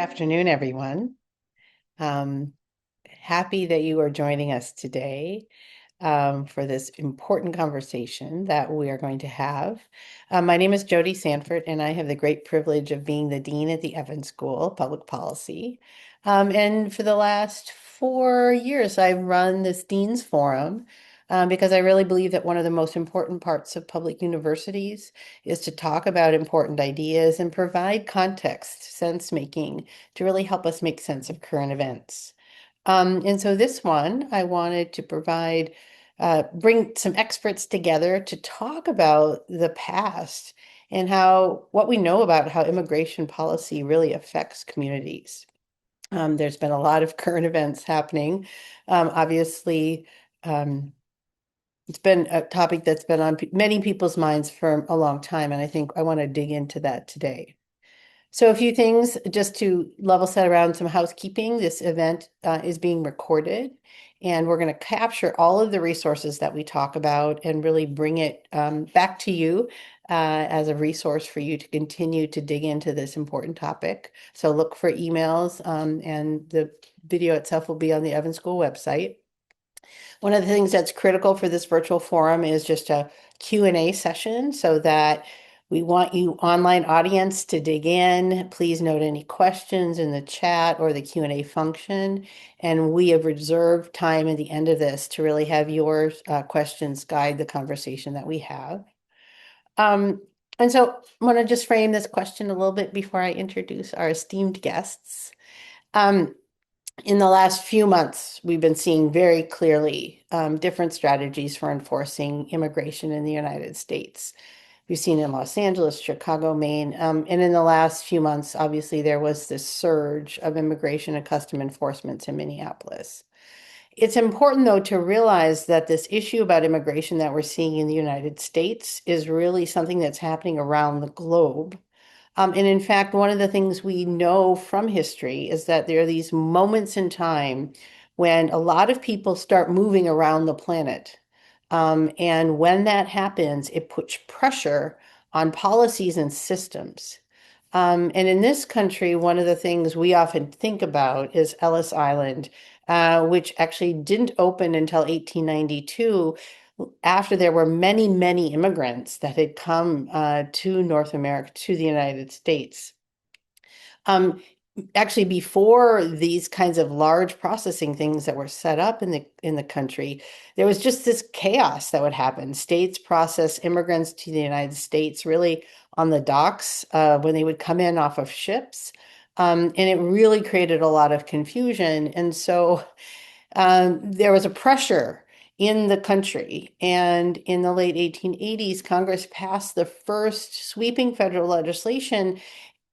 afternoon, everyone. Um, Happy that you are joining us today for this important conversation that we are going to have. My name is Jodi Sandfort, and I have the great privilege of being the dean at the Evans School of Public Policy. And for the last 4 years, I've run this Dean's Forum because I really believe that one of the most important parts of public universities is to talk about important ideas and provide context, sense making to really help us make sense of current events. And so this one, I wanted to bring some experts together to talk about the past and what we know about how immigration policy really affects communities. There's been a lot of current events happening. Obviously, um, it's been a topic that's been on many people's minds for a long time, and I think I want to dig into that today. So a few things just to level set around some housekeeping. This event is being recorded, and we're going to capture all of the resources that we talk about and really bring it back to you as a resource for you to continue to dig into this important topic. So look for emails, and the video itself will be on the Evans School website. One of the things that's critical for this virtual forum is just a Q&A session so that we want you online audience to dig in. Please note any questions in the chat or the Q&A function. And we have reserved time at the end of this to really have your questions guide the conversation that we have. And so I want to just frame this question a little bit before I introduce our esteemed guests. Um, in the last few months, we've been seeing very clearly different strategies for enforcing immigration in the United States. We've seen in Los Angeles, Chicago, Maine, and in the last few months, obviously, there was this surge of immigration and custom enforcement in Minneapolis. It's important, though, to realize that this issue about immigration that we're seeing in the United States is really something that's happening around the globe. And in fact, one of the things we know from history is that there are these moments in time when a lot of people start moving around the planet. And when that happens, it puts pressure on policies and systems. And in this country, one of the things we often think about is Ellis Island, which actually didn't open until 1892 after there were many, many immigrants that had come to North America, to the United States. Actually, before these kinds of large processing things that were set up in the country, there was just this chaos that would happen. States process immigrants to the United States really on the docks when they would come in off of ships. And it really created a lot of confusion. And so there was a pressure in the country. And in the late 1880s, Congress passed the first sweeping federal legislation,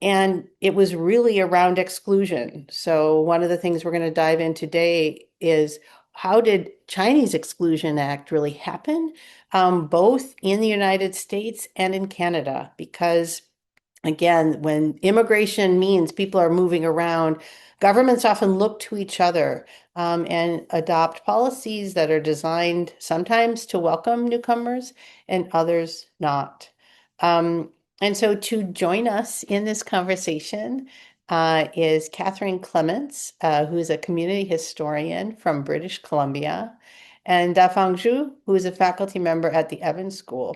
and it was really around exclusion. So one of the things we're going to dive in today is how did Chinese Exclusion Act really happen, both in the United States and in Canada? Because again, when immigration means people are moving around, governments often look to each other and adopt policies that are designed sometimes to welcome newcomers and others not. And so to join us in this conversation is Catherine Clement, who is a community historian from British Columbia, and Dafeng Xu, who is a faculty member at the Evans School.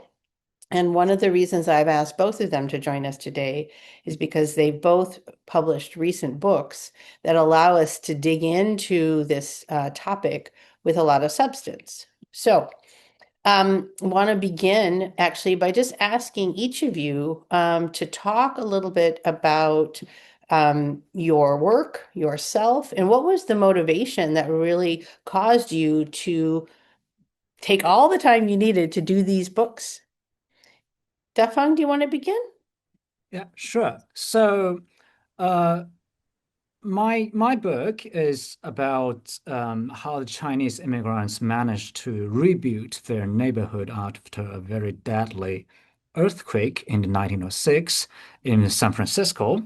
And one of the reasons I've asked both of them to join us today is because they've both published recent books that allow us to dig into this topic with a lot of substance. So want to begin actually by just asking each of you to talk a little bit about your work, yourself, and what was the motivation that really caused you to take all the time you needed to do these books? Dafeng, do you want to begin? Yeah, sure. So, uh, my book is about how the Chinese immigrants managed to rebuild their neighborhood after a very deadly earthquake in 1906 in San Francisco,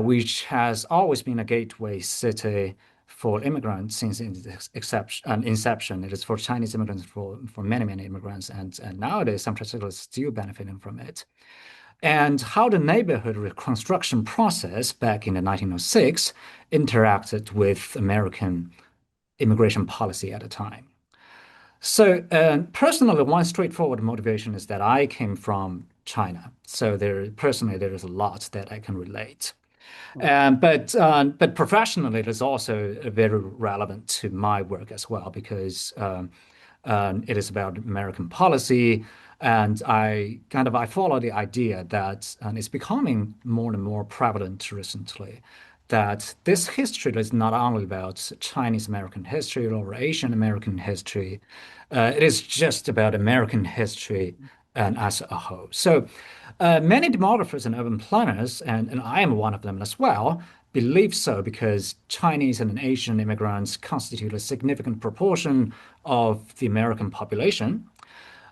which has always been a gateway city for immigrants since its inception. It is for Chinese immigrants for many, many immigrants, and nowadays San Francisco is still benefiting from it. and how the neighborhood reconstruction process back in the 1906 interacted with American immigration policy at the time. So, personally, one straightforward motivation is that I came from China. So there is a lot that I can relate. But professionally, it is also very relevant to my work as well because it is about American policy, and I follow the idea that, and it's becoming more and more prevalent recently, that this history is not only about Chinese American history or Asian American history, it is just about American history and as a whole. So many demographers and urban planners, and I am one of them as well, believe so because Chinese and Asian immigrants constitute a significant proportion of the American population.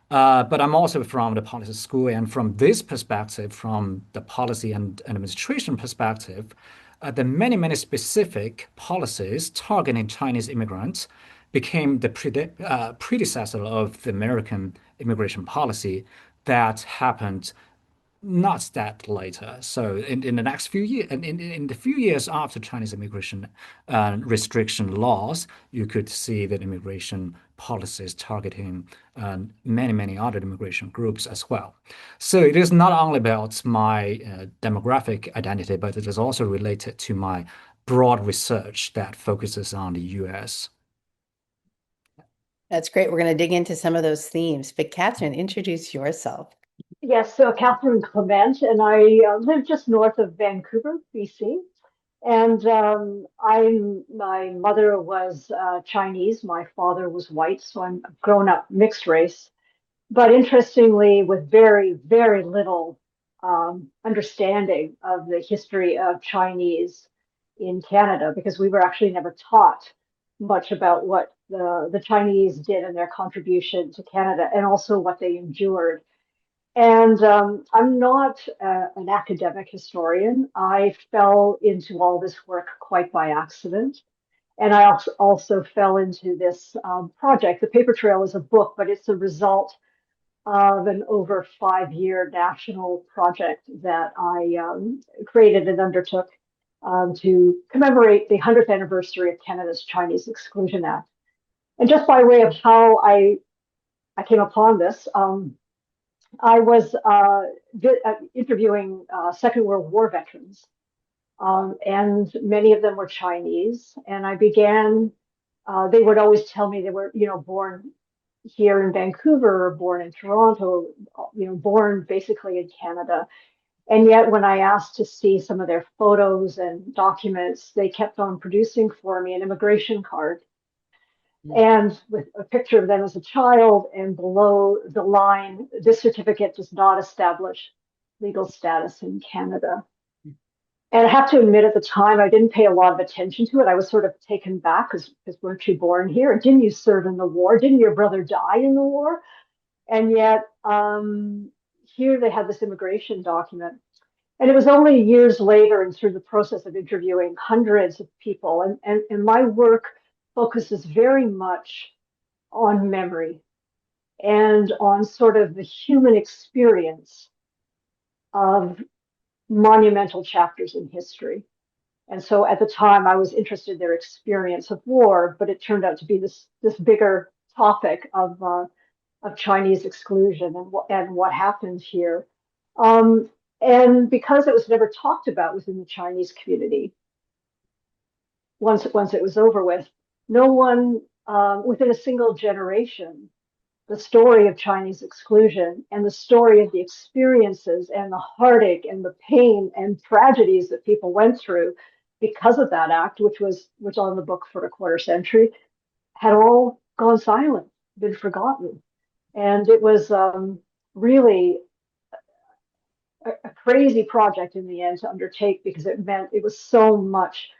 But I'm also from the policy school, and from this perspective, from the policy and administration perspective, the many, many specific policies targeting Chinese immigrants became the predecessor of the American immigration policy that happened not that later. So in the next few years, in the few years after Chinese immigration restriction laws, you could see that immigration policies targeting many, many other immigration groups as well. So it is not only about my demographic identity, but it is also related to my broad research that focuses on the US. That's great. We're going to dig into some of those themes. But Catherine, introduce yourself. Yes, so Catherine Clement, and I live just north of Vancouver, BC. And my mother was Chinese, my father was white, so I'm grown up mixed race. But interestingly, with very, very little understanding of the history of Chinese in Canada, because we were actually never taught much about what the Chinese did and their contribution to Canada, and also what they endured. And I'm not an academic historian. I fell into all this work quite by accident. And I also fell into this project. The Paper Trail is a book, but it's a result of an over 5 year national project that I created and undertook to commemorate the 100th anniversary of Canada's Chinese Exclusion Act. And just by way of how I came upon this, I was interviewing Second World War veterans, and many of them were Chinese. And I began, they would always tell me they were, born here in Vancouver, or born in Toronto, born basically in Canada. And yet, when I asked to see some of their photos and documents, they kept on producing for me an immigration card and with a picture of them as a child, and below the line, this certificate does not establish legal status in Canada. And I have to admit, at the time, I didn't pay a lot of attention to it. I was sort of taken back because weren't you born here? Didn't you serve in the war? Didn't your brother die in the war? And yet, here they had this immigration document. And it was only years later, and through the process of interviewing hundreds of people, and my work focuses very much on memory and on sort of the human experience of monumental chapters in history. And so at the time, I was interested in their experience of war, but it turned out to be this bigger topic of Chinese exclusion and what happened here. And because it was never talked about within the Chinese community, once it was over with, no one within a single generation, the story of Chinese exclusion and the story of the experiences and the heartache and the pain and tragedies that people went through because of that act, which was on the book for a quarter century, had all gone silent, been forgotten. And it was really a crazy project in the end to undertake, because it meant it was so much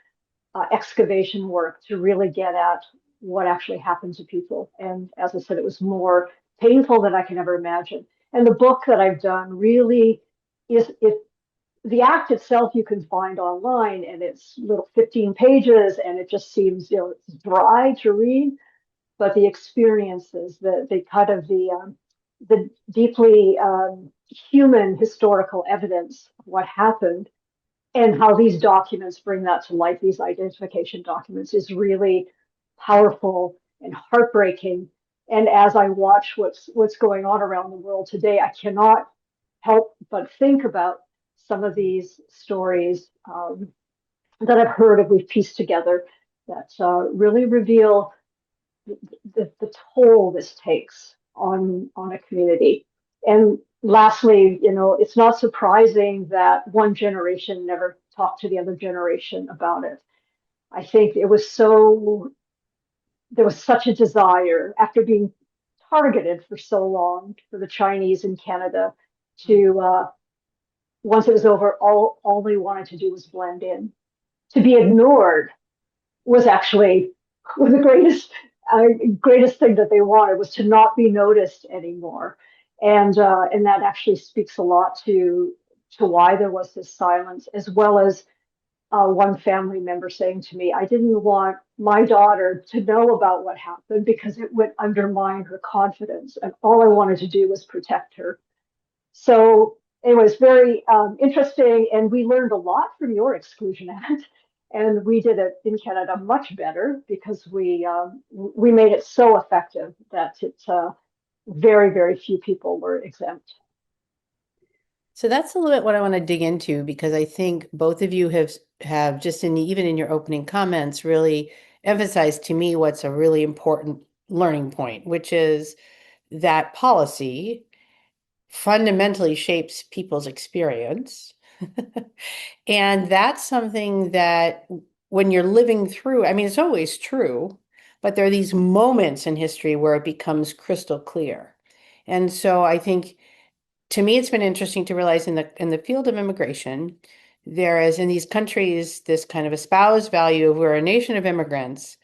excavation work to really get at what actually happened to people. And as I said, it was more painful than I can ever imagine. And the book that I've done really is it. The act itself you can find online, and it's little 15 pages, and it just seems it's dry to read. But the experiences, the kind of the deeply human historical evidence of what happened, and how these documents bring that to life, these identification documents, is really powerful and heartbreaking. And as I watch what's going on around the world today, I cannot help but think about some of these stories that I've heard of, we've pieced together, that really reveal the toll this takes on a community. And lastly, it's not surprising that one generation never talked to the other generation about it. I think there was such a desire after being targeted for so long for the Chinese in Canada to, once it was over, all they wanted to do was blend in. To be ignored was actually the greatest thing that they wanted, was to not be noticed anymore. And that actually speaks a lot to why there was this silence, as well as one family member saying to me, I didn't want my daughter to know about what happened because it would undermine her confidence, and all I wanted to do was protect her. So it was very interesting, and we learned a lot from your Exclusion Act, and we did it in Canada much better because we made it so effective that very few people were exempt. So that's a little bit what I want to dig into, because I think both of you have just even in your opening comments really emphasized to me what's a really important learning point, which is that policy fundamentally shapes people's experience. And that's something that when you're living through, I mean, it's always true, but there are these moments in history where it becomes crystal clear. And so I think, to me, it's been interesting to realize in the field of immigration, there is in these countries this kind of espoused value of we're a nation of immigrants,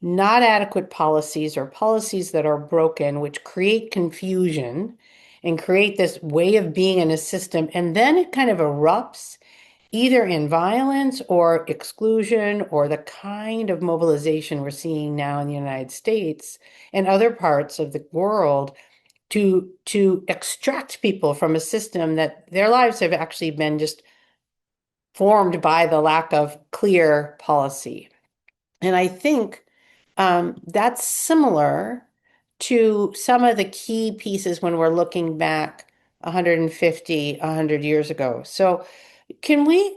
not adequate policies or policies that are broken, which create confusion and create this way of being in a system. And then it kind of erupts either in violence or exclusion or the kind of mobilization we're seeing now in the United States and other parts of the world to extract people from a system that their lives have actually been just formed by the lack of clear policy. And I think that's similar to some of the key pieces when we're looking back 150, 100 years ago. So can we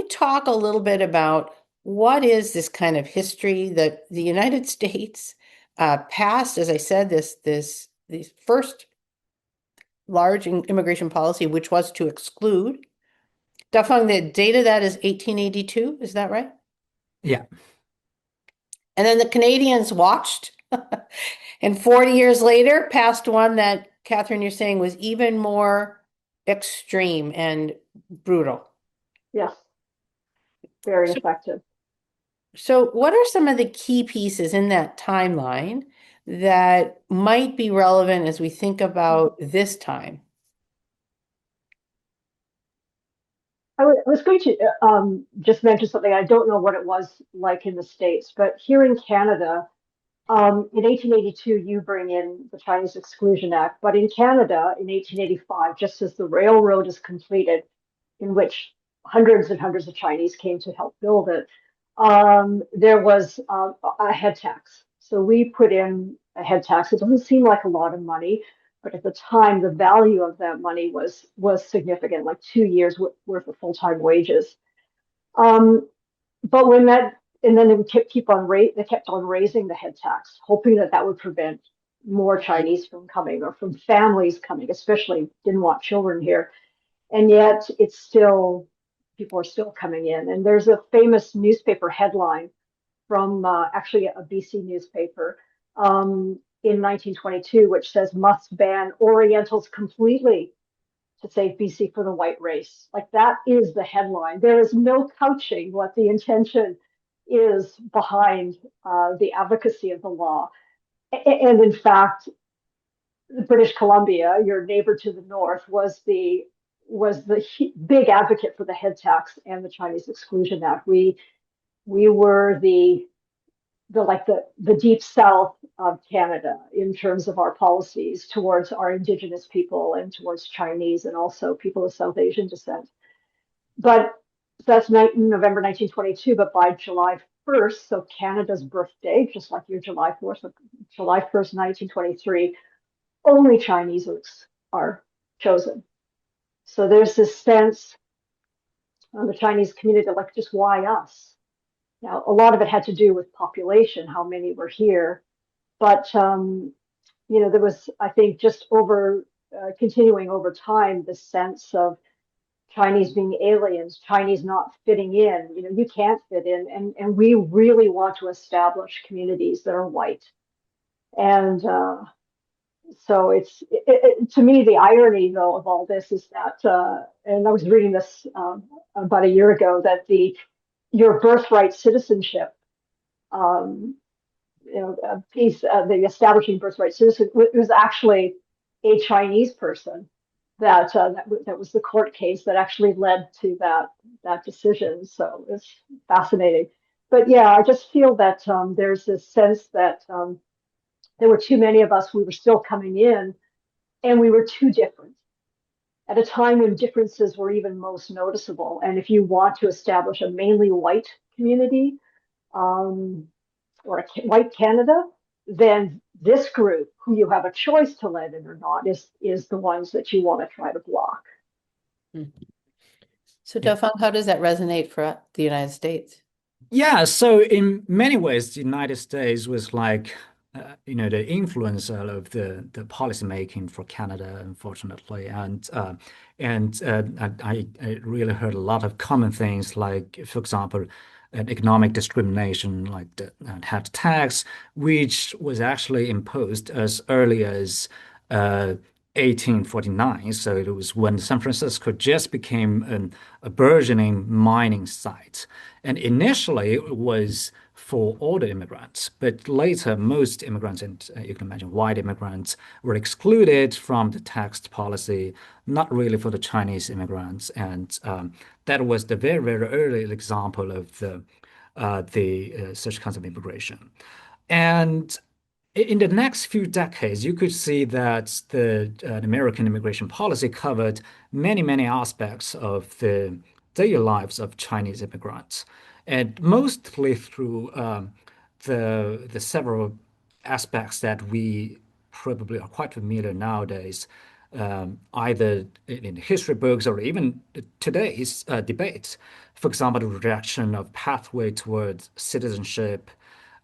talk a little bit about what is this kind of history that the United States passed, as I said, this first large immigration policy, which was to exclude. Dafeng, the date of that is 1882, is that right? Yeah. And then the Canadians watched, and 40 years later passed one that, Catherine, you're saying was even more extreme and brutal. Yes, very So, effective. so what are some of the key pieces in that timeline that might be relevant as we think about this time? I was going to just mention something. I don't know what it was like in the States, but here in Canada, in 1882, you bring in the Chinese Exclusion Act, but in Canada, in 1885, just as the railroad is completed, in which hundreds and hundreds of Chinese came to help build it, there was a head tax. So we put in a head tax. It doesn't seem like a lot of money, but at the time, the value of that money was significant, like 2 years worth of full-time wages. Um, but when that, and then they would they kept on raising the head tax, hoping that that would prevent more Chinese from coming, or from families coming, especially didn't want children here. And yet it's still, people are still coming in. And there's a famous newspaper headline from actually a BC newspaper in 1922, which says, must ban Orientals completely to save BC for the white race. Like, that is the headline. There is no couching what the intention is behind the advocacy of the law. And in fact, British Columbia, your neighbor to the north, was the big advocate for the head tax and the Chinese Exclusion Act. We were the deep south of Canada in terms of our policies towards our Indigenous people and towards Chinese and also people of South Asian descent. But that's November 1922. But by July 1st, so Canada's birthday, just like your July 4th, so July 1st, 1923, only Chinese are chosen. So there's this sense of the Chinese community, like, just why us? Now, a lot of it had to do with population, how many were here. But, there was, I think, just continuing over time, the sense of Chinese being aliens, Chinese not fitting in. You can't fit in. And we really want to establish communities that are white. And so to me, the irony, though, of all this is that, and I was reading this about a year ago, that your birthright citizenship, um, a piece, the establishing birthright citizen was actually a Chinese person that was the court case that actually led to that decision. So it's fascinating. But yeah, I just feel that there's this sense that there were too many of us. We were still coming in, and we were too different at a time when differences were even most noticeable. And if you want to establish a mainly white community, um, or white Canada, then this group, who you have a choice to let in or not, is the ones that you want to try to block. Mhm. So, Yeah. Dafeng, how does that resonate for the United States? Yeah, so in many ways, the United States was like, the influencer of the policy making for Canada, unfortunately, and I really heard a lot of common things, like, for example, an economic discrimination, like the head tax, which was actually imposed as early as 1849. So it was when San Francisco just became a burgeoning mining site. And initially, it was for all the immigrants, but later, most immigrants, and you can imagine white immigrants, were excluded from the tax policy, not really for the Chinese immigrants. And that was the very, very early example of the such kinds of immigration. And in the next few decades, you could see that the American immigration policy covered many, many aspects of the daily lives of Chinese immigrants, and mostly through the several aspects that we probably are quite familiar nowadays, either in history books or even today's debates. For example, the rejection of pathway towards citizenship,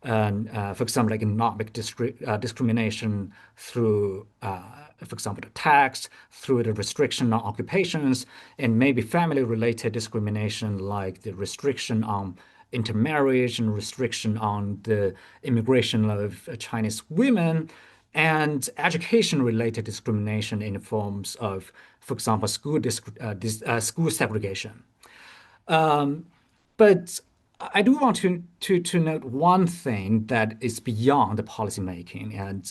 and for example, like economic discrimination through, for example, the tax, through the restriction on occupations, and maybe family-related discrimination, like the restriction on intermarriage and restriction on the immigration of Chinese women, and education-related discrimination in the forms of, for example, school segregation. Um, but I do want to note one thing that is beyond the policymaking, and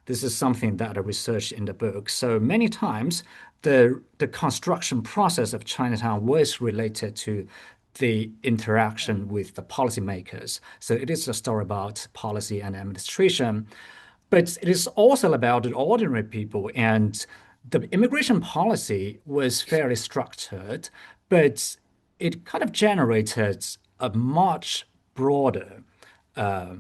this is something that I researched in the book. So many times, the construction process of Chinatown was related to the interaction with the policymakers. So it is a story about policy and administration, but it is also about the ordinary people. And the immigration policy was fairly structured, but it kind of generated a much broader uh,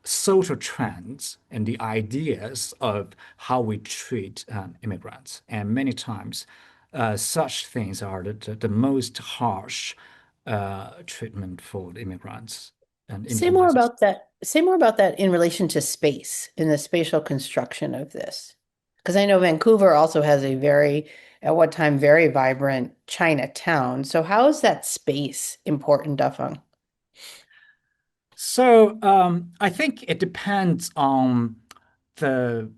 social trends and the ideas of how we treat immigrants. And many times, such things are the most harsh treatment for the immigrants and in the Say more US. about that. Say more about that in relation to space, in the spatial construction of this. Because I know Vancouver also has a at one time, very vibrant Chinatown. So how is that space important, Dafeng? So I think it depends on the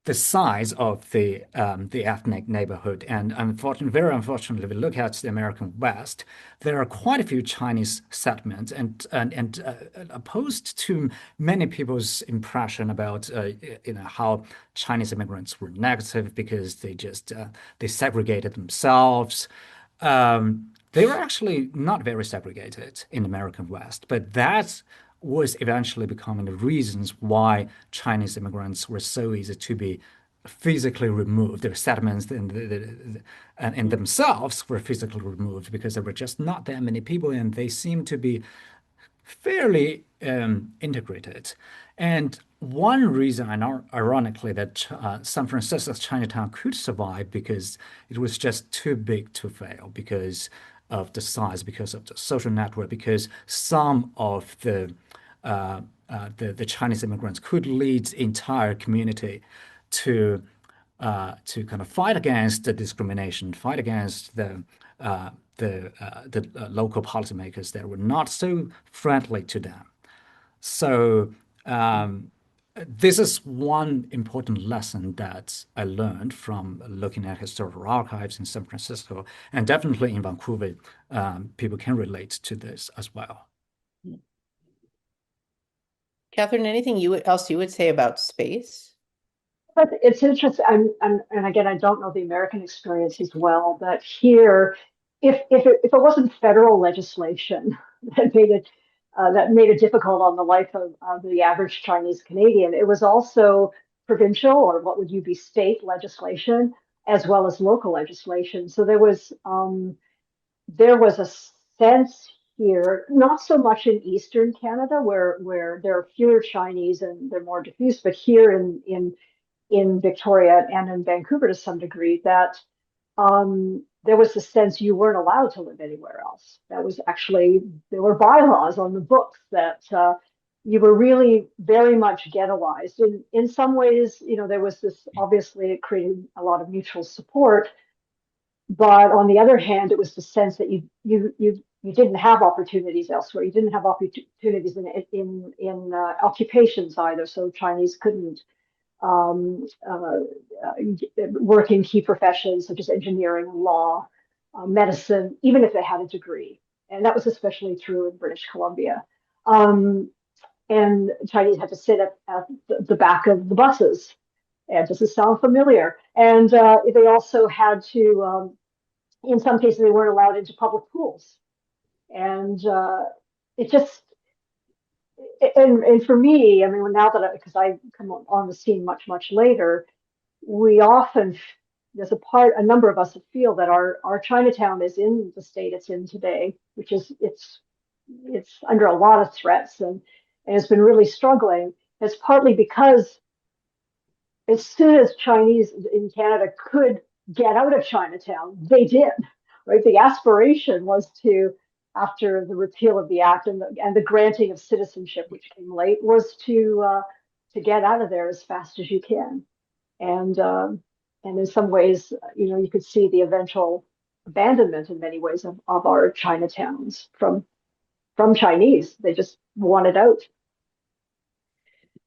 the size of the ethnic neighborhood. And very unfortunately, if we look at the American West, there are quite a few Chinese settlements, and opposed to many people's impression about how Chinese immigrants were negative because they segregated themselves. They were actually not very segregated in the American West, but that was eventually becoming the reasons why Chinese immigrants were so easy to be physically removed. Their settlements and in themselves were physically removed because there were just not that many people, and they seemed to be fairly integrated. And one reason, ironically, that San Francisco's Chinatown could survive because it was just too big to fail because of the size, because of the social network, because some of the Chinese immigrants could lead the entire community to to kind of fight against the discrimination, fight against the local policymakers that were not so friendly to them. So this is one important lesson that I learned from looking at historical archives in San Francisco, and definitely in Vancouver. People can relate to this as well. Catherine, anything else you would say about space? But it's interesting. And again, I don't know the American experience as well, but here, if it wasn't federal legislation that made it difficult on the life of the average Chinese Canadian, it was also provincial, or what would you be, state legislation, as well as local legislation. So there was a sense here, not so much in Eastern Canada, where there are fewer Chinese and they're more diffuse, but here in Victoria and in Vancouver to some degree, that there was the sense you weren't allowed to live anywhere else. That was actually, there were bylaws on the books that you were really very much ghettoized. In some ways, there was this, obviously it created a lot of mutual support, but on the other hand, it was the sense that you didn't have opportunities elsewhere. You didn't have opportunities in occupations either. So Chinese couldn't um, uh, work in key professions such as engineering, law, medicine, even if they had a degree. And that was especially true in British Columbia. Um, and Chinese had to sit at the back of the buses. And does this sound familiar? And they also had to, in some cases, they weren't allowed into public pools. And it just, and for me, I mean, now that because I come on the scene much later, we often, there's a number of us that feel that our Chinatown is in the state it's in today, which is it's under a lot of threats, and it's been really struggling. It's partly because as soon as Chinese in Canada could get out of Chinatown, they did. Right, the aspiration was to, after the repeal of the act and the granting of citizenship, which came late, was to get out of there as fast as you can. And in some ways, you could see the eventual abandonment in many ways of our Chinatowns from Chinese. They just wanted out.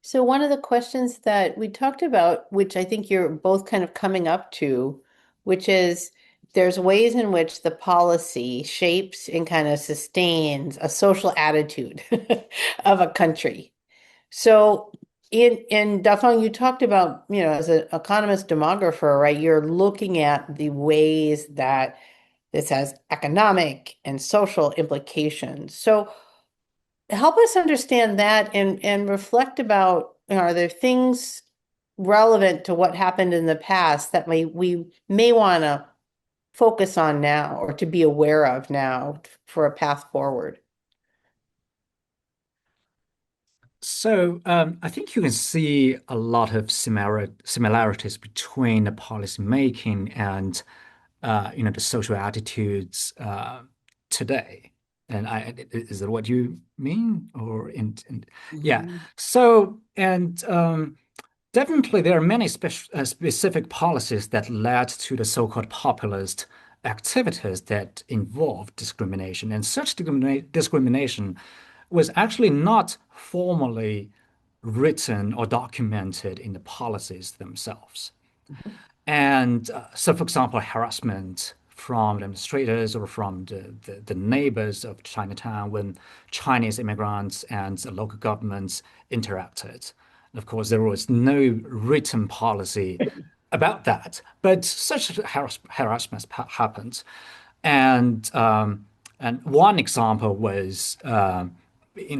So one of the questions that we talked about, which I think you're both kind of coming up to, which is there's ways in which the policy shapes and kind of sustains a social attitude of a country. So in Dafeng, you talked about, as an economist demographer, right? You're looking at the ways that this has economic and social implications. So help us understand that and reflect about, are there things relevant to what happened in the past that we may want to focus on now or to be aware of now for a path forward? So I think you can see a lot of similarities between the policy making and the social attitudes today. And is that what you mean? Or yeah. Mhm. So and definitely there are many specific policies that led to the so-called populist activities that involve discrimination, and such discrimination was actually not formally written or documented in the policies themselves. And so, for example, harassment from demonstrators or from the neighbors of Chinatown when Chinese immigrants and the local governments interacted. And of course, there was no written policy about that, but such harassment happened. And one example was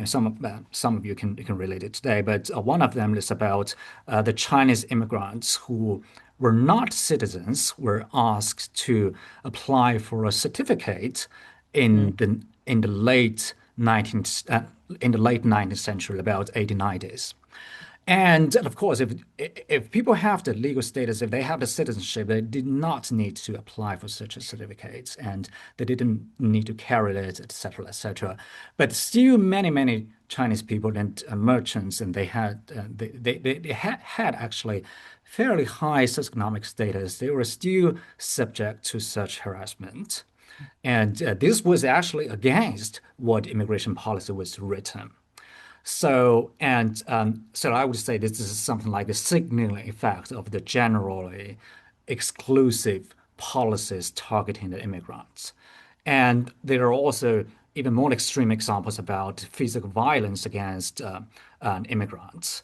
some of you can relate it today, but one of them is about the Chinese immigrants who were not citizens were asked to apply for a certificate Mm. in the late 19th in the late 19th century, about 1890s. And of course, if people have the legal status, if they have the citizenship, they did not need to apply for such a certificate, and they didn't need to carry it, etc., etc. But still, many Chinese people and merchants, and they had actually fairly high socioeconomic status. They were still subject to such harassment, and this was actually against what immigration policy was written. So I would say this is something like the signaling effect of the generally exclusive policies targeting the immigrants. And there are also even more extreme examples about physical violence against immigrants.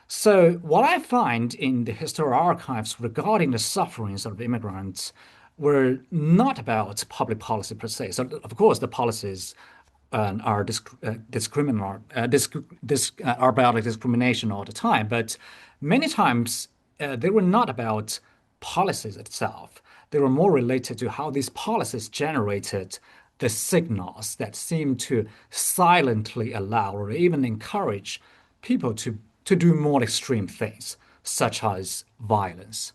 So what I find in the historical archives regarding the sufferings of immigrants were not about public policy per se. So of course the policies are are about discrimination all the time, but many times they were not about policies itself. They were more related to how these policies generated the signals that seem to silently allow or even encourage people to do more extreme things, such as violence.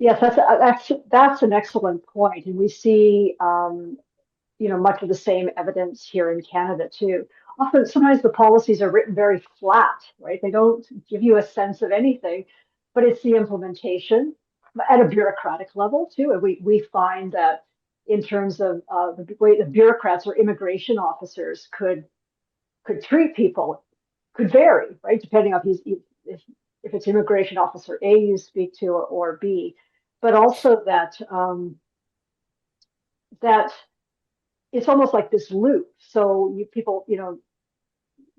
Yes, that's an excellent point, and we see much of the same evidence here in Canada too. Often, sometimes the policies are written very flat, right? They don't give you a sense of anything, but it's the implementation at a bureaucratic level too. And we find that in terms of the way the bureaucrats or immigration officers could treat people could vary, right? Depending on if it's immigration officer A you speak to or B, but also that it's almost like this loop. So people,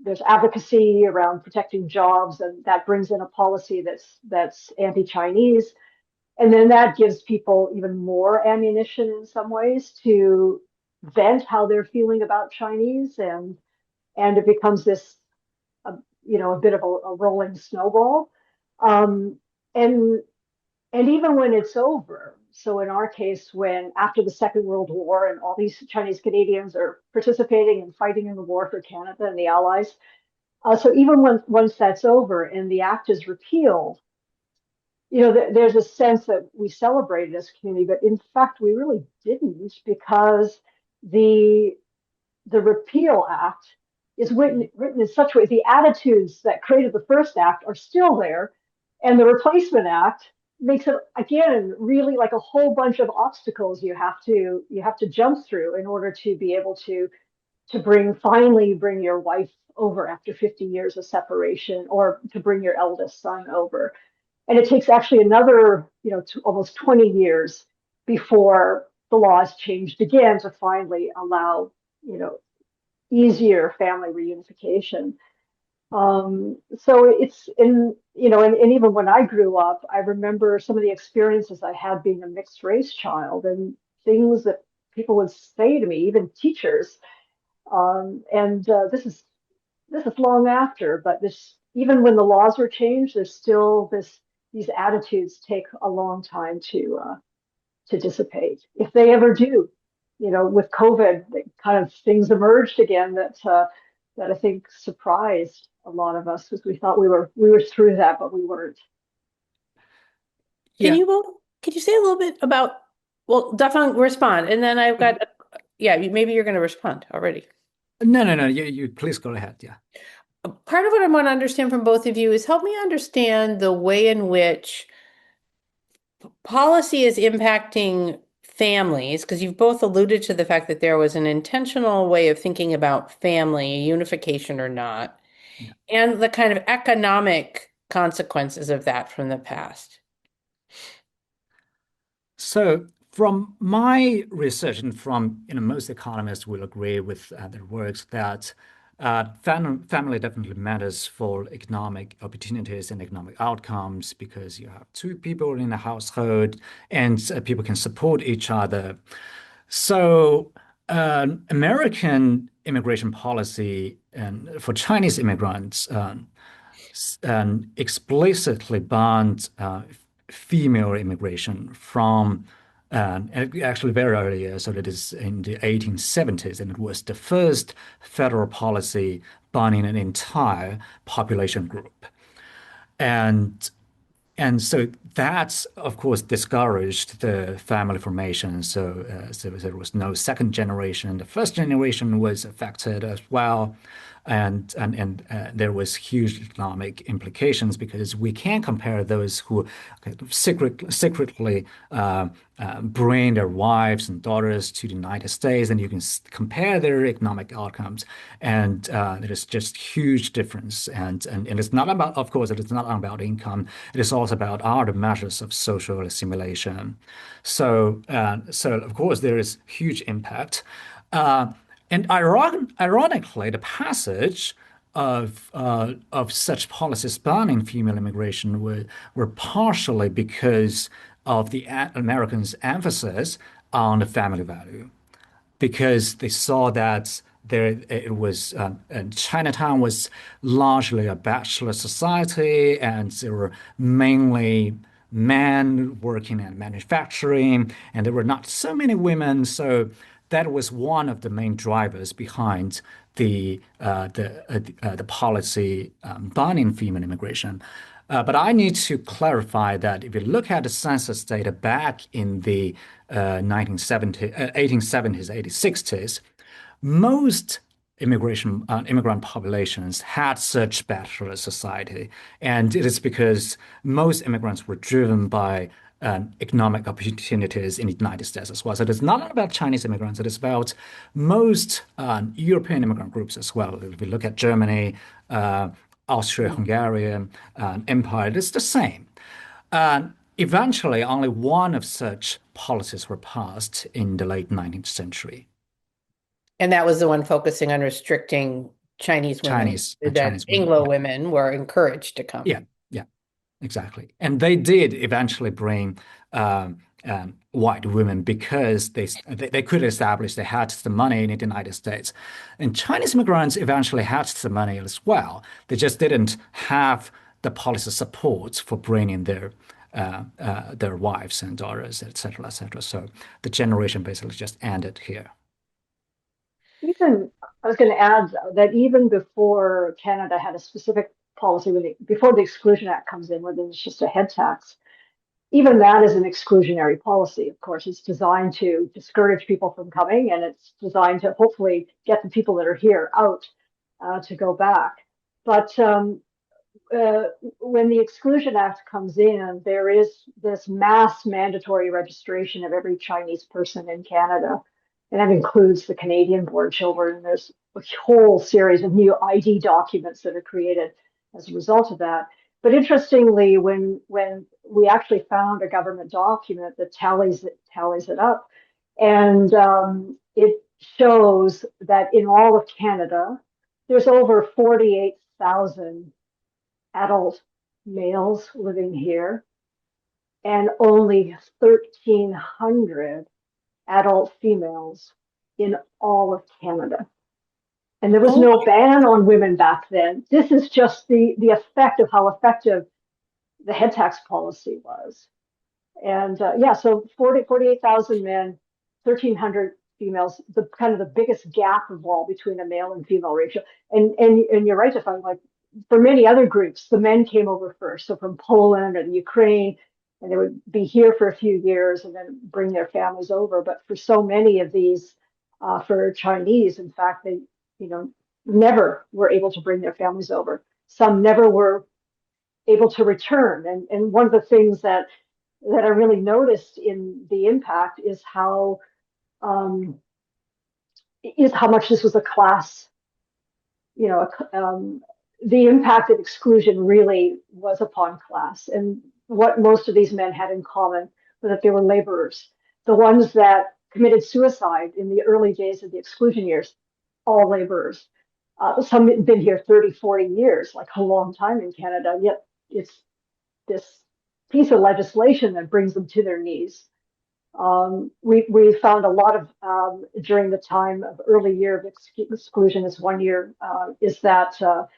there's advocacy around protecting jobs, and that brings in a policy that's anti-Chinese, and then that gives people even more ammunition in some ways to vent how they're feeling about Chinese, and it becomes this, a bit of a rolling snowball, um, and and even when it's over, so in our case, when after the Second World War and all these Chinese Canadians are participating and fighting in the war for Canada and the Allies, so even once that's over and the act is repealed, there's a sense that we celebrated as a community, but in fact, we really didn't, because the the repeal act is written in such a way the attitudes that created the first act are still there, and the replacement act makes it again really like a whole bunch of obstacles you have to jump through in order to be able to finally bring your wife over after 50 years of separation, or to bring your eldest son over. And it takes actually another almost 20 years before the laws changed again to finally allow you know easier family reunification. So it's and even when I grew up, I remember some of the experiences I had being a mixed race child, and things that people would say to me, even teachers. And this is long after, but this even when the laws were changed, there's still these attitudes take a long time to dissipate, if they ever do. With COVID, kind of things emerged again that I think surprised a lot of us, because we thought we were through that, but we weren't. Can Yeah. you say a little bit about, well, Dafeng, respond, and then I've got, yeah, maybe you're going to respond already. No. You please go ahead. Yeah. Part of what I want to understand from both of you is help me understand the way in which policy is impacting families, because you've both alluded to the fact that there was an intentional way of thinking about family, unification or not, Yeah. and the kind of economic consequences of that from the past. So from my research and from most economists will agree with their works that family definitely matters for economic opportunities and economic outcomes, because you have two people in a household and people can support each other. So American immigration policy and for Chinese immigrants explicitly banned female immigration from actually very early, so that is in the 1870s, and it was the first federal policy banning an entire population group. And and so that's, of course, discouraged the family formation. So there was no second generation. The first generation was affected as well. And there was huge economic implications because we can compare those who secretly bring their wives and daughters to the United States, and you can compare their economic outcomes, and there is just huge difference. And it's not about, of course, it is not about income. It is also about other measures of social assimilation. So of course there is huge impact. And ironically, the passage of such policies banning female immigration were partially because of the Americans' emphasis on the family value, because they saw that and Chinatown was largely a bachelor society, and there were mainly men working in manufacturing, and there were not so many women. So that was one of the main drivers behind the policy banning female immigration. But I need to clarify that if you look at the census data back in the 1870s, 1860s, most immigrant populations had such bachelor society, and it is because most immigrants were driven by economic opportunities in the United States as well. So it's not about Chinese immigrants; it is about most European immigrant groups as well. If we look at Germany, Austria-Hungarian Empire, it's the same. Eventually, only one of such policies were passed in the late 19th century. And that was the one focusing on restricting Chinese women, that Chinese women. Anglo women were encouraged to come. Yeah, yeah, exactly. And they did eventually bring white women because they could establish they had the money in the United States. And Chinese immigrants eventually had the money as well. They just didn't have the policy support for bringing their wives and daughters, et cetera, et cetera. So the generation basically just ended here. Even, I was going to add that even before Canada had a specific policy, before the Exclusion Act comes in, where there's just a head tax, even that is an exclusionary policy. Of course, it's designed to discourage people from coming, and it's designed to hopefully get the people that are here out to go back. But when the Exclusion Act comes in, there is this mass mandatory registration of every Chinese person in Canada. And that includes the Canadian-born children. There's a whole series of new ID documents that are created as a result of that. But interestingly, when we actually found a government document that tallies it up, and it shows that in all of Canada, there's over 48,000 adult males living here, and only 1,300 adult females in all of Canada. And there was no ban on women back then. This is just the effect of how effective the head tax policy was. And so 48,000 men, 1,300 females, the kind of the biggest gap of all between a male and female ratio. And you're right to find, like, for many other groups, the men came over first. So from Poland and Ukraine, and they would be here for a few years and then bring their families over. But for so many of these, for Chinese, in fact, they, never were able to bring their families over. Some never were able to return. And one of the things that I really noticed in the impact is how much this was a class, the impact of exclusion really was upon class. And what most of these men had in common was that they were laborers. The ones that committed suicide in the early days of the exclusion years, all laborers. Some had been here 30, 40 years, like a long time in Canada, yet it's this piece of legislation that brings them to their knees. We found a lot of during the time of early year of exclusion is 1 year is that a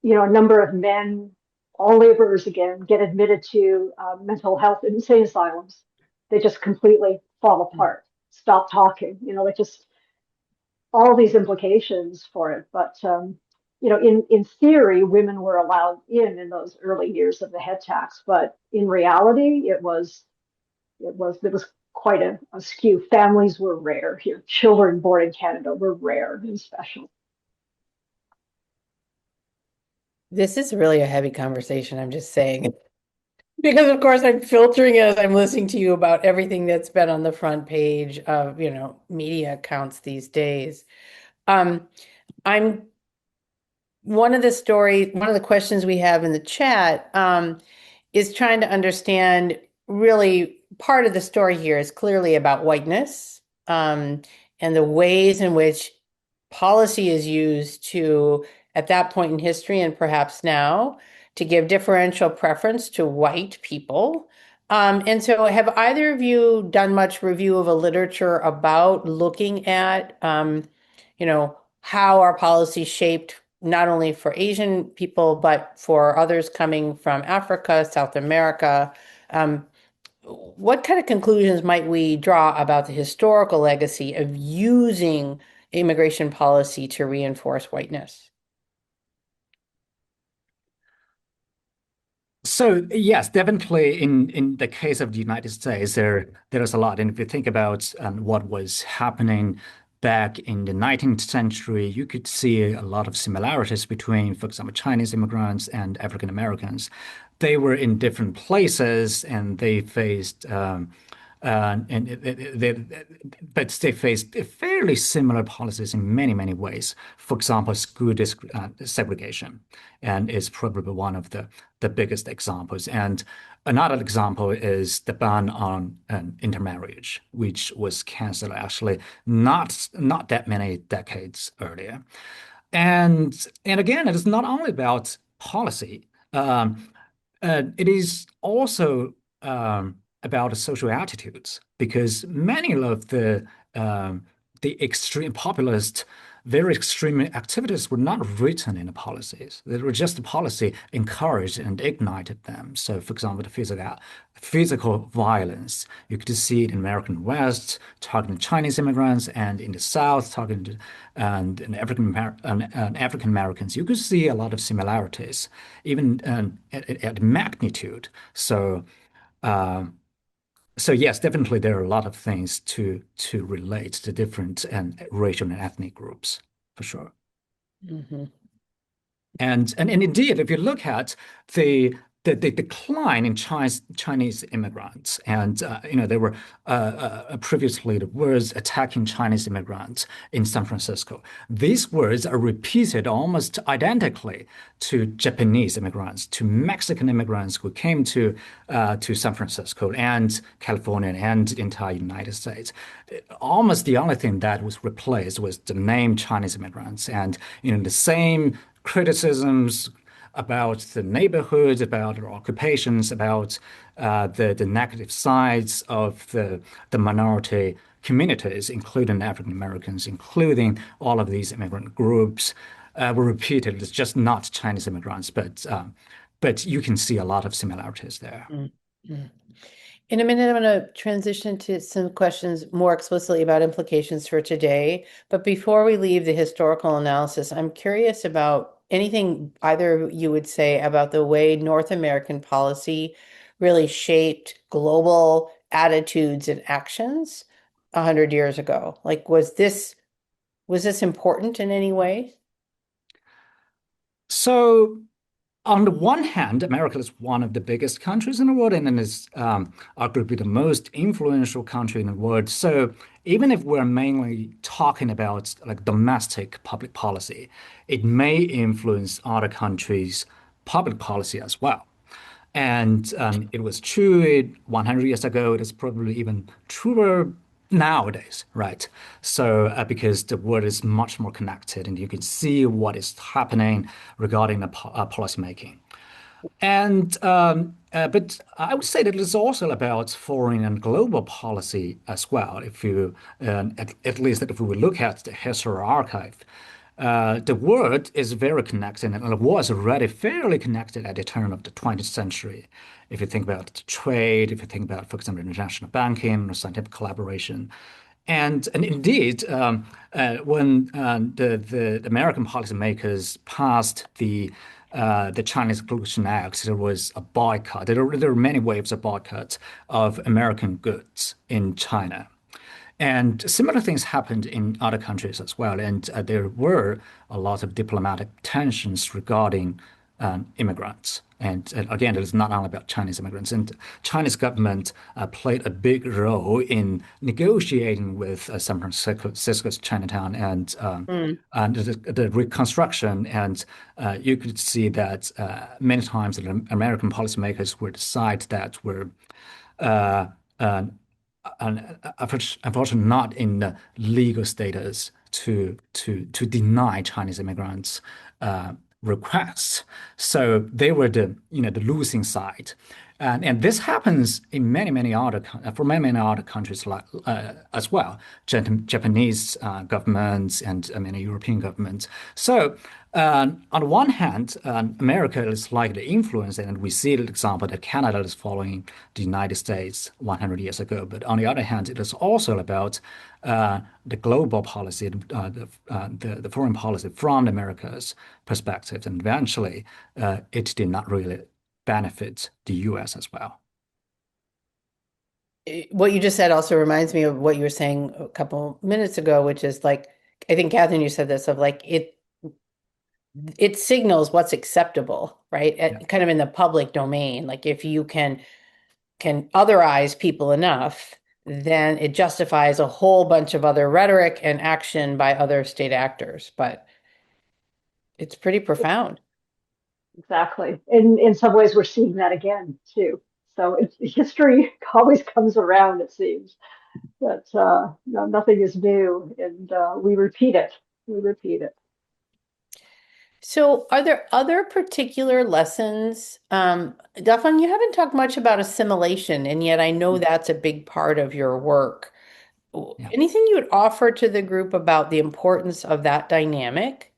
number of men, all laborers again, get admitted to mental health insane asylums. They just completely fall apart, stop talking. Like just all these implications for it. But in theory, women were allowed in those early years of the head tax, but in reality, it was quite a skew. Families were rare here. Children born in Canada were rare and special. This is really a heavy conversation, I'm just saying. Because of course I'm filtering it as I'm listening to you about everything that's been on the front page of, media accounts these days. Um, I'm one of the questions we have in the chat, is trying to understand really part of the story here is clearly about whiteness, and the ways in which policy is used to, at that point in history and perhaps now, to give differential preference to white people. And so, have either of you done much review of a literature about looking at, how our policy shaped not only for Asian people, but for others coming from Africa, South America? Um, what kind of conclusions might we draw about the historical legacy of using immigration policy to reinforce whiteness? So yes, definitely in the case of the United States, there's a lot. And if you think about what was happening back in the 19th century, you could see a lot of similarities between, for example, Chinese immigrants and African Americans. They were in different places and they faced but they faced fairly similar policies in many, many ways. For example, segregation, and is probably one of the biggest examples. And another example is the ban on intermarriage, which was canceled actually not that many decades earlier. And again, it is not only about policy. It is also about social attitudes because many of the extreme populist, very extreme activities were not written in the policies. They were just the policy encouraged and ignited them. So, for example, the physical violence, you could see it in American West, targeting Chinese immigrants, and in the South, targeting and African Americans. You could see a lot of similarities, even at magnitude. Uh, so yes, definitely there are a lot of things to relate to different and racial and ethnic groups for sure. Mhm. And indeed, if you look at the the decline in Chinese immigrants, and there were previously the words attacking Chinese immigrants in San Francisco. These words are repeated almost identically to Japanese immigrants, to Mexican immigrants who came to San Francisco and California and the entire United States. Almost the only thing that was replaced was the name Chinese immigrants, and the same criticisms about the neighborhoods, about their occupations, about the negative sides of the minority communities, including African Americans, including all of these immigrant groups, were repeated. It's just not Chinese immigrants, but you can see a lot of similarities there. Mm, mm. In a minute, I'm going to transition to some questions more explicitly about implications for today. But before we leave the historical analysis, I'm curious about anything either of you would say about the way North American policy really shaped global attitudes and actions 100 years ago. Like, was this important in any way? So on the one hand, America is one of the biggest countries in the world and is arguably the most influential country in the world. So even if we're mainly talking about like domestic public policy, it may influence other countries' public policy as well. And it was true 100 years ago. It is probably even truer nowadays, right? So because the world is much more connected and you can see what is happening regarding the policy making. But I would say that it's also about foreign and global policy as well. If you, at least if we look at the history archive, the world is very connected and it was already fairly connected at the turn of the 20th century. If you think about trade, if you think about, for example, international banking or scientific collaboration. And indeed, when the American policymakers passed the Chinese Exclusion Act, there was a boycott. There were many waves of boycott of American goods in China. And similar things happened in other countries as well. And there were a lot of diplomatic tensions regarding immigrants. And again, it is not only about Chinese immigrants. And Chinese government played a big role in negotiating with San Francisco's Chinatown Mm. and the reconstruction. And you could see that many times the American policymakers would decide that were uh, uh, unfortunately not in the legal status to deny Chinese immigrants requests. So they were the losing side. And this happens in many other for many other countries like as well, Japanese governments and many European governments. So on one hand, America is likely influenced, and we see the example that Canada is following the United States 100 years ago. But on the other hand, it is also about the global policy, the foreign policy from America's perspective, and eventually it did not really benefit the U.S. as well. What you just said also reminds me of what you were saying a couple minutes ago, which is like, I think Catherine, you said this of like it signals what's acceptable, right? Yeah. Kind of in the public domain. Like if you can otherize people enough, then it justifies a whole bunch of other rhetoric and action by other state actors. But it's pretty profound. Exactly. In some ways, we're seeing that again too. So history always comes around, it seems. But no, nothing is new, and we repeat it. We repeat it. So, are there other particular lessons? Dafeng, you haven't talked much about assimilation, and yet I know that's a big part of your work. Yeah. Anything you would offer to the group about the importance of that dynamic?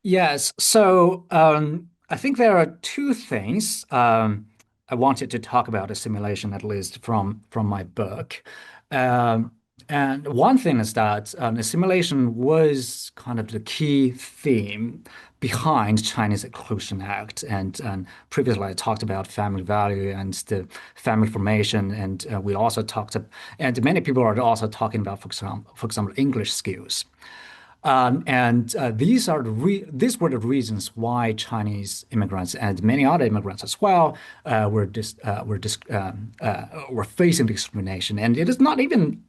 Yes. So I think there are two things I wanted to talk about assimilation, at least from my book. Um, and one thing is that assimilation was kind of the key theme behind Chinese Exclusion Act. And previously I talked about family value and the family formation, and we also talked, and many people are also talking about, for example, English skills. And these were the reasons why Chinese immigrants and many other immigrants as well were facing discrimination. And it is not even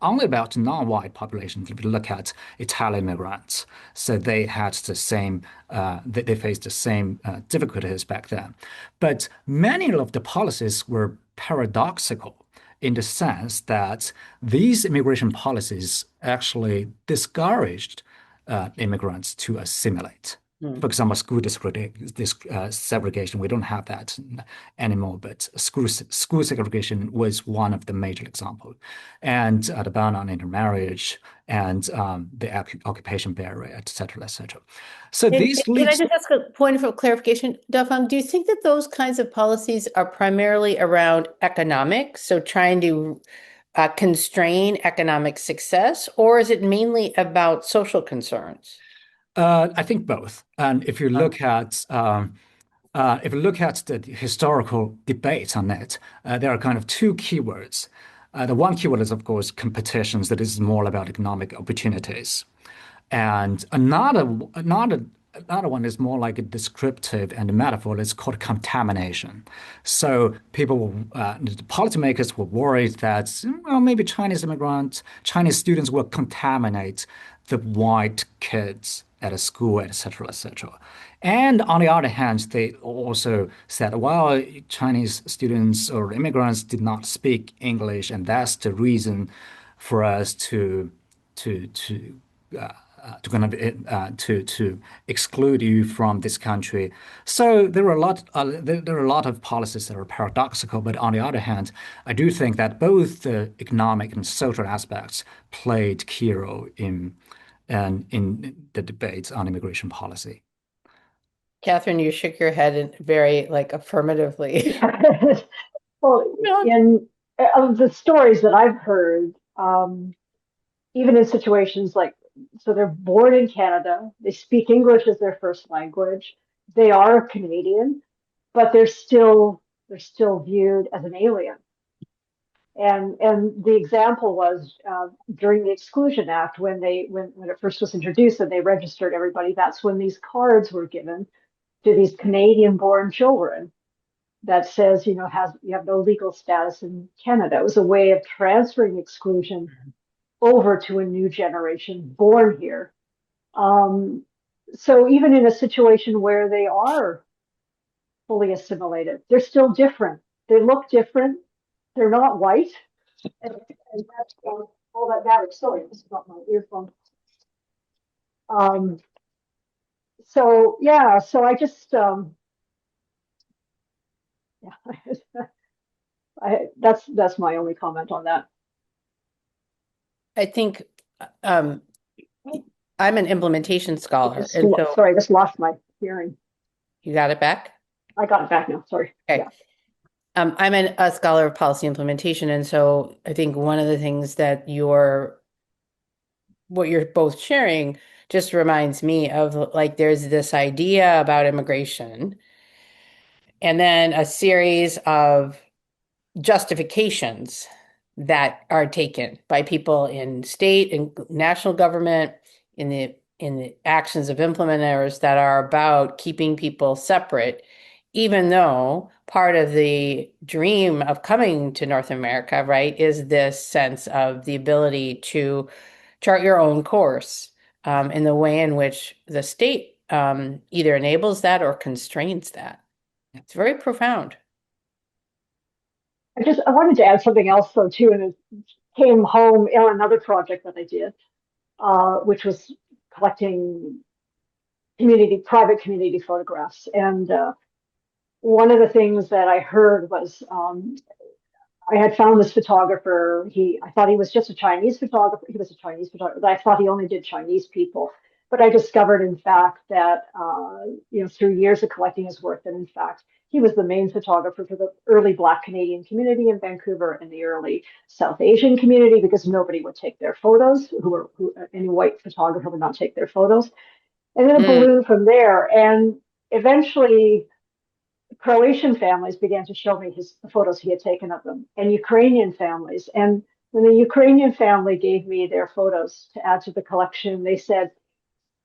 only about non-white populations. If you look at Italian immigrants, so they had the same they faced the same difficulties back then. But many of the policies were paradoxical in the sense that these immigration policies actually discouraged immigrants to assimilate. For Hmm. example, segregation, we don't have that anymore, but school segregation was one of the major examples. And the ban on intermarriage and the occupation barrier, et cetera, et cetera. So And these can I leads. just ask a point of clarification, Dafeng? Do you think that those kinds of policies are primarily around economics, so trying to constrain economic success, or is it mainly about social concerns? I think both. And if you look at the historical debates on it, there are kind of two keywords. The one keyword is, of course, competitions. That is more about economic opportunities. And another one is more like a descriptive and a metaphor. It's called contamination. So the policymakers were worried that well, maybe Chinese students will contaminate the white kids at a school, etc., etc. And on the other hand, they also said, well, Chinese students or immigrants did not speak English, and that's the reason for us to to exclude you from this country. So there are a lot of policies that are paradoxical, but on the other hand, I do think that both the economic and social aspects played key role in the debates on immigration policy. Catherine, you shook your head very like affirmatively. Yeah. Well, No. in of the stories that I've heard, even in situations like, so they're born in Canada, they speak English as their first language, they are Canadian, but they're still viewed as an alien. And the example was during the Exclusion Act when it first was introduced and they registered everybody. That's when these cards were given to these Canadian-born children that says, you have no legal status in Canada. It was a way of transferring exclusion over to a new generation born here. Um, so even in a situation where they are fully assimilated, they're still different. They look different. They're not white, and that's all that matters. Sorry, this is not my earphone. Um, so yeah, so I just yeah, that's my only comment on that. I think um, I'm an implementation scholar, and so Sorry, I just lost my hearing. you got it back? I got it back now. Sorry. Okay. Yeah. I'm a scholar of policy implementation, and so I think one of the things that what you're both sharing just reminds me of like there's this idea about immigration, and then a series of justifications that are taken by people in state and national government in the actions of implementers that are about keeping people separate, even though part of the dream of coming to North America, right, is this sense of the ability to chart your own course in the way in which the state either enables that or constrains that. It's very profound. I wanted to add something else though too, and it came home in another project that I did, which was collecting private community photographs. And one of the things that I heard was I had found this photographer. I thought he was just a Chinese photographer. He was a Chinese photographer. I thought he only did Chinese people. But I discovered, in fact, that through years of collecting his work, that in fact he was the main photographer for the early Black Canadian community in Vancouver and the early South Asian community, because nobody would take their photos. Any white photographer would not take their photos. And then it Mm, ballooned from there. And eventually, Croatian families began to show me the photos he had taken of them, and Ukrainian families. And when the Ukrainian family gave me their photos to add to the collection, they said,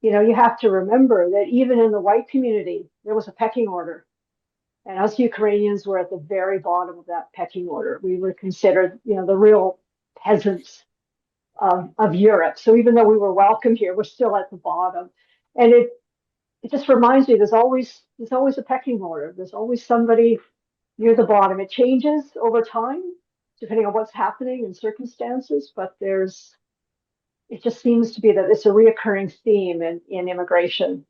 you have to remember that even in the white community, there was a pecking order. And us Ukrainians were at the very bottom of that pecking order. We were considered, the real peasants of Europe. So even though we were welcome here, we're still at the bottom. And it just reminds me there's always a pecking order. There's always somebody near the bottom. It changes over time, depending on what's happening and circumstances, but it just seems to be that it's a reoccurring theme in immigration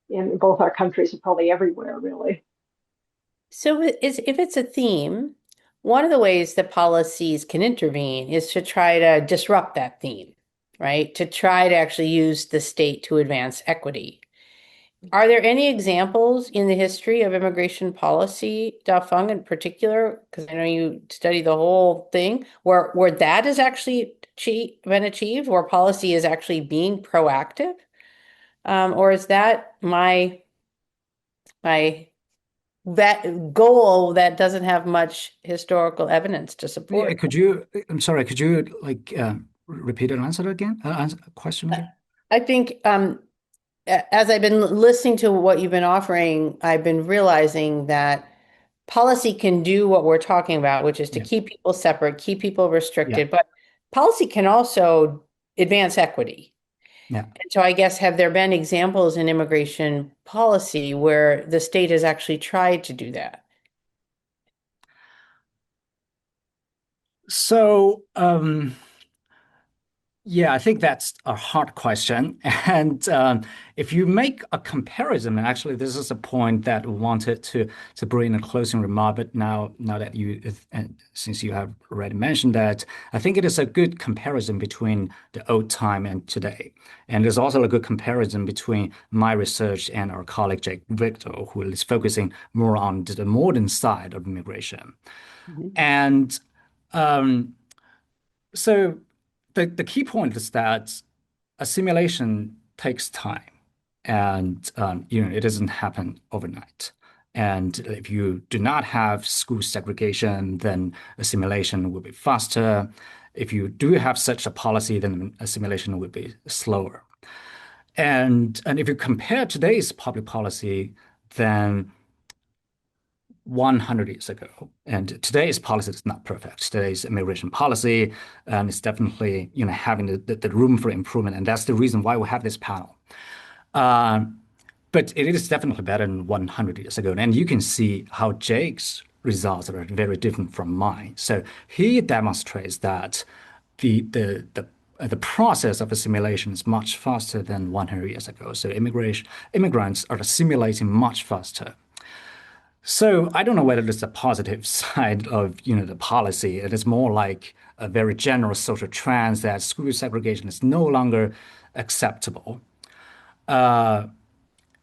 in both our countries and probably everywhere, really. So if it's a theme, one of the ways that policies can intervene is to try to disrupt that theme, right? To try to actually use the state to advance equity. Are there any examples in the history of immigration policy, Dafeng in particular, because I know you study the whole thing, where that is actually been achieved, where policy is actually being proactive? Or is that my that goal that doesn't have much historical evidence to Yeah, support? I'm sorry, could you like repeat and answer again? Answer question again? I think as I've been listening to what you've been offering, I've been realizing that policy can do what we're talking about, which is to Yeah, keep people separate, keep people yeah, restricted, but policy can also advance equity. yeah. And so I guess have there been examples in immigration policy where the state has actually tried to do that? So, Yeah, I think that's a hard question. And if you make a comparison, and actually, this is a point that we wanted to bring a closing remark. But now that and since you have already mentioned that, I think it is a good comparison between the old time and today. And there's also a good comparison between my research and our colleague Jake Victor, who is focusing more on the modern side of immigration. Mhm. And um, so the key point is that assimilation takes time, and it doesn't happen overnight. And if you do not have school segregation, then assimilation will be faster. If you do have such a policy, then assimilation will be slower. And if you compare today's public policy, then 100 years ago. And today's policy is not perfect. Today's immigration policy is definitely, having the room for improvement. And that's the reason why we have this panel. Uh, but it is definitely better than 100 years ago. And you can see how Jake's results are very different from mine. So he demonstrates that the process of assimilation is much faster than 100 years ago. So immigrants are assimilating much faster. So I don't know whether it's a positive side of, the policy. It is more like a very general social trend that school segregation is no longer acceptable. Uh,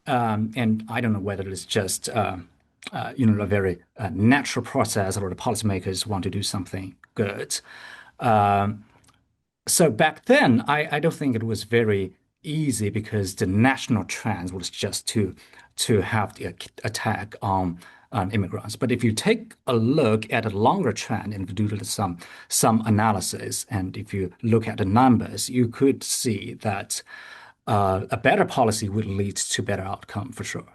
and I don't know whether it's just, a very natural process or the policymakers want to do something good. Um, so back then, I don't think it was very easy because the national trend was just to have the attack on immigrants. But if you take a look at a longer trend and do some analysis, and if you look at the numbers, you could see that a better policy would lead to better outcome for sure.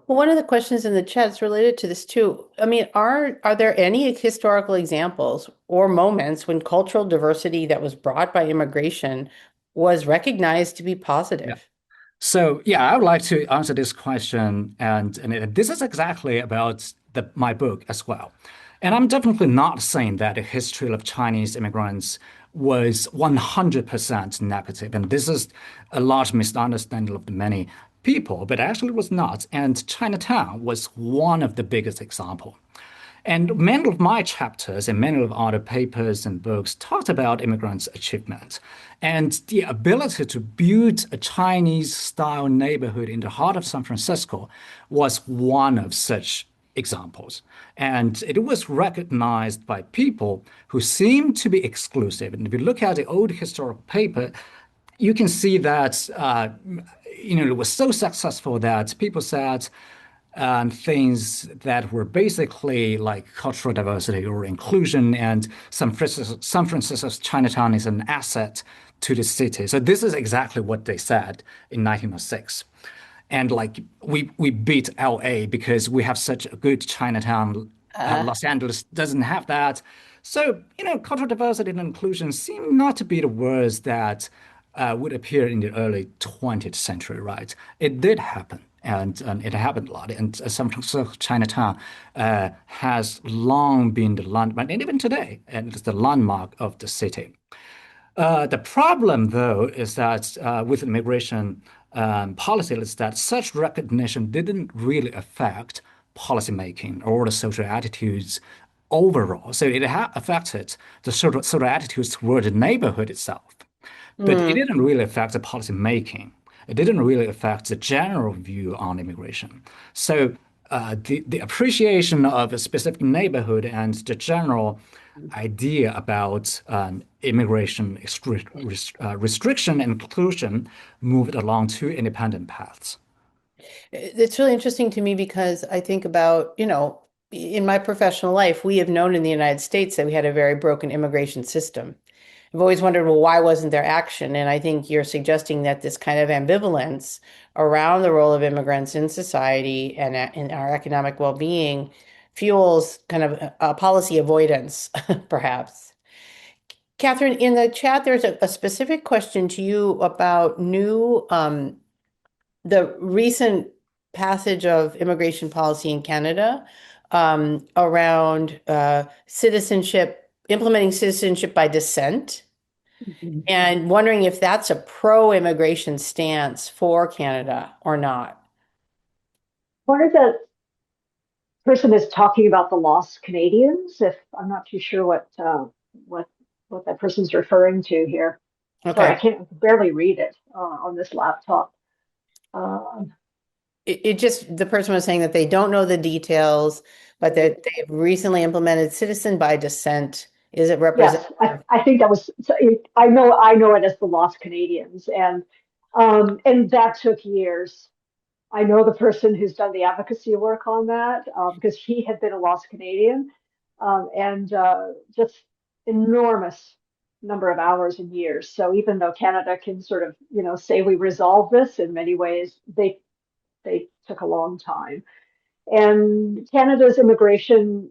Well, one of the questions in the chat is related to this too. I mean, are there any historical examples or moments when cultural diversity that was brought by immigration was recognized to be Yeah. positive? So yeah, I would like to answer this question, and this is exactly about my book as well. And I'm definitely not saying that the history of Chinese immigrants was 100% negative, and this is a large misunderstanding of the many people, but actually it was not. And Chinatown was one of the biggest example. And many of my chapters and many of other papers and books talked about immigrants' achievement. And the ability to build a Chinese style neighborhood in the heart of San Francisco was one of such examples. And it was recognized by people who seemed to be exclusive. And if you look at the old historical paper, you can see that it was so successful that people said things that were basically like cultural diversity or inclusion, and San Francisco's Chinatown is an asset to the city. So this is exactly what they said in 1906. And like we beat LA because we have such a good Chinatown. Uh, Los Angeles doesn't have that. So, cultural diversity and inclusion seem not to be the words that would appear in the early 20th century, right? It did happen, and it happened a lot. And San Francisco Chinatown has long been the landmark, and even today, and it's the landmark of the city. The problem, though, is that with immigration policy, is that such recognition didn't really affect policymaking or the social attitudes overall. So it affected the social attitudes toward the neighborhood itself, but it mm. didn't really affect the policy making. It didn't really affect the general view on immigration. So the appreciation of a specific neighborhood and the general idea about immigration restriction and inclusion moved along two independent paths. It's really interesting to me because I think about, in my professional life, we have known in the United States that we had a very broken immigration system. I've always wondered, well, why wasn't there action? And I think you're suggesting that this kind of ambivalence around the role of immigrants in society and in our economic well-being fuels kind of a policy avoidance, perhaps. Catherine, in the chat, there's a specific question to you about the recent passage of immigration policy in Canada around citizenship, implementing citizenship by descent. Mhm. and wondering if that's a pro-immigration stance for Canada or not. Part of the person is talking about the lost Canadians. If I'm not too sure what what that person's referring to here. Sorry, I Okay. can't barely read it on this laptop. Um, It just, the person was saying that they don't know the details, but that they've recently implemented citizen by descent. Is it yes, representative? I think that was. I know it as the lost Canadians, and that took years. I know the person who's done the advocacy work on that because he had been a lost Canadian, and just enormous number of hours and years. So even though Canada can sort of, say we resolve this in many ways, they took a long time. And Canada's immigration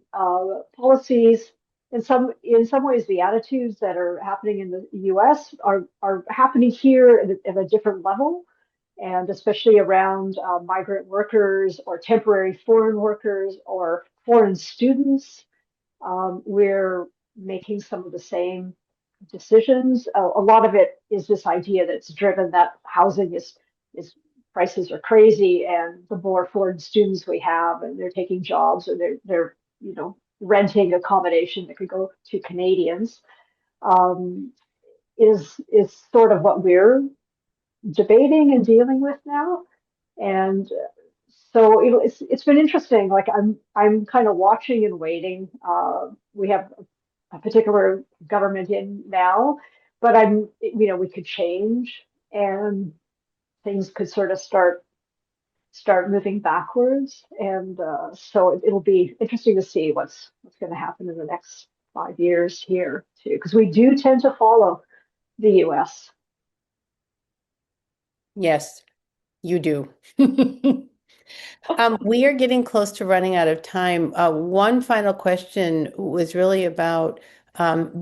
policies, in some ways, the attitudes that are happening in the U.S. are happening here at a different level, and especially around migrant workers or temporary foreign workers or foreign students. We're making some of the same decisions. A lot of it is this idea that's driven that housing is prices are crazy, and the more foreign students we have, and they're taking jobs, or they're renting accommodation that could go to Canadians, um, is sort of what we're debating and dealing with now. And so it's been interesting. Like I'm kind of watching and waiting. We have a particular government in now, but we could change, and things could sort of start moving backwards. And so it'll be interesting to see what's going to happen in the next 5 years here too, because we do tend to follow the U.S. Yes, you do. We are getting close to running out of time. One final question was really about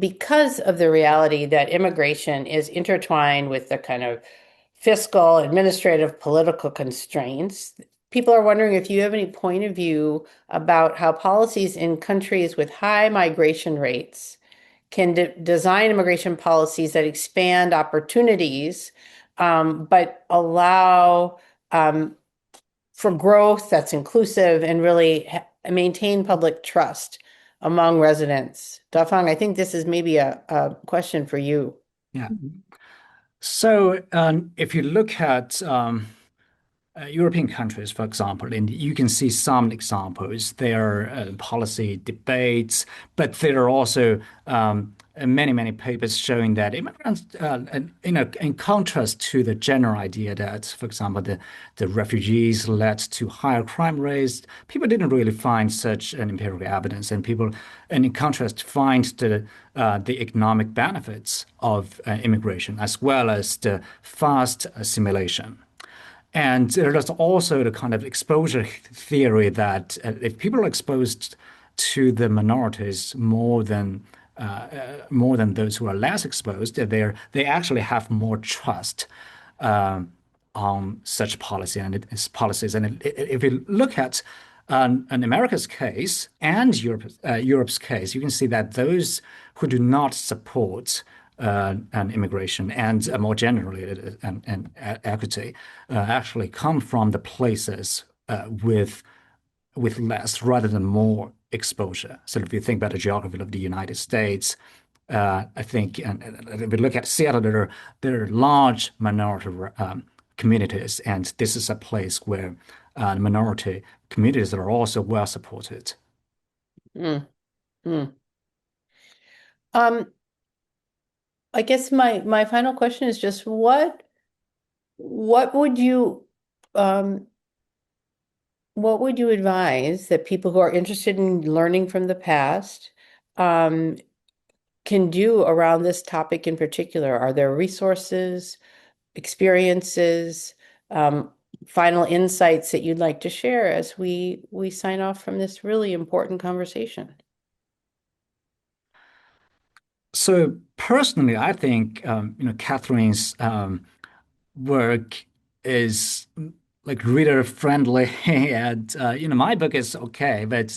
because of the reality that immigration is intertwined with the kind of fiscal, administrative, political constraints. People are wondering if you have any point of view about how policies in countries with high migration rates can design immigration policies that expand opportunities, but allow for growth that's inclusive and really maintain public trust among residents. Dafeng, I think this is maybe a question for you. Yeah. So if you look at European countries, for example, and you can see some examples. There are policy debates, but there are also many, many papers showing that immigrants, in contrast to the general idea that, for example, the refugees led to higher crime rates, people didn't really find such an empirical evidence, and in contrast, find the economic benefits of immigration as well as the fast assimilation. And there's also the kind of exposure theory that if people are exposed to the minorities more than those who are less exposed, they actually have more trust on such policy and its policies. And if you look at an America's case and Europe's case, you can see that those who do not support an immigration and more generally an equity actually come from the places with less rather than more exposure. So if you think about the geography of the United States, I think, and if we look at Seattle, there are large minority communities, and this is a place where minority communities are also well supported. Mm, mm. Um, I guess my final question is just what would you um, what would you advise that people who are interested in learning from the past um, can do around this topic in particular? Are there resources, experiences, um, final insights that you'd like to share as we sign off from this really important conversation? So personally, I think Catherine's work is like reader friendly, and my book is okay, but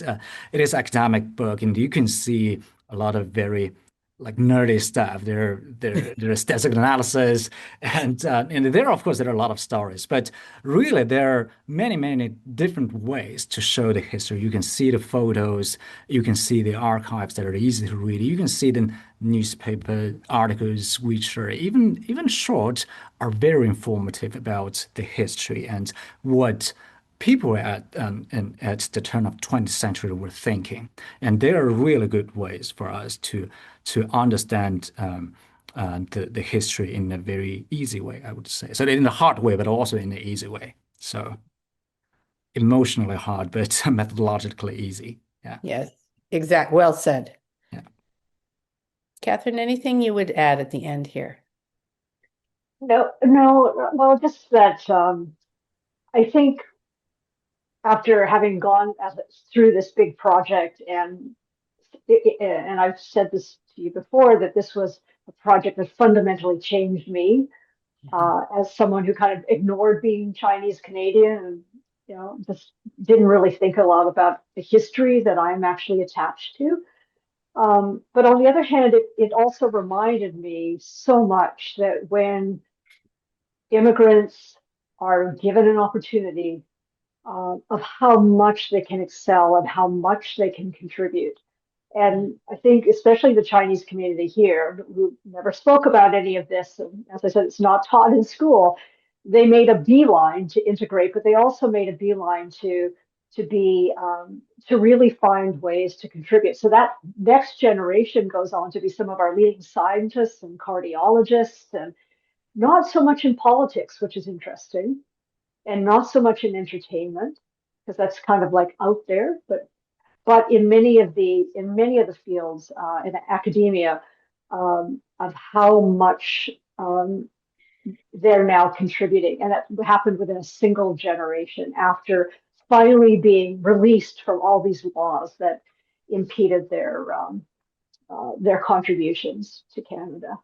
it is academic book, and you can see a lot of very like nerdy stuff. There's statistic analysis, and there, of course, there are a lot of stories, but really there are many different ways to show the history. You can see the photos, you can see the archives that are easy to read, you can see the newspaper articles, which are even short, are very informative about the history and what people at the turn of 20th century were thinking. And there are really good ways for us to understand the history in a very easy way, I would say. So in the hard way, but also in the easy way. So emotionally hard, but methodologically easy. Yeah. Yes, exact. Well said. Yeah. Catherine, anything you would add at the end here? No, no, well, just that I think after having gone through this big project, and I've said this to you before, that this was a project that fundamentally changed me as someone who kind of ignored being Chinese Canadian and just didn't really think a lot about the history that I'm actually attached to. But on the other hand, it also reminded me so much that when immigrants are given an opportunity of how much they can excel and how much they can contribute. And I think, especially the Chinese community here, who never spoke about any of this, and as I said, it's not taught in school. They made a beeline to integrate, but they also made a beeline to really find ways to contribute. So that next generation goes on to be some of our leading scientists and cardiologists, and not so much in politics, which is interesting, and not so much in entertainment, because that's kind of like out there, but in many of the fields in academia, of how much they're now contributing, and that happened within a single generation after finally being released from all these laws that impeded their contributions to Canada.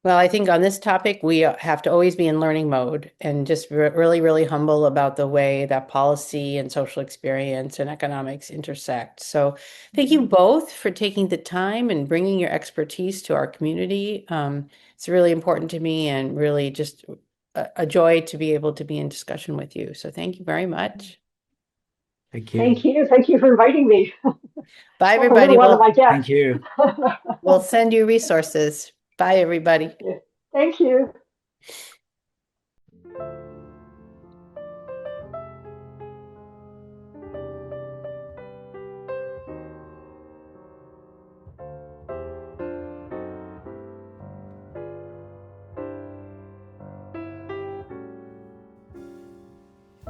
Well, I think on this topic, we have to always be in learning mode and just really humble about the way that policy and social experience and economics intersect. So, thank you both for taking the time and bringing your expertise to our community. It's really important to me and really just a joy to be able to be in discussion with you. So, thank you very much. Thank you. Thank you. Thank you for inviting me. Bye, Spoke a little everybody. out of my Thank depth. you. We'll send you resources. Bye, everybody. Thank you.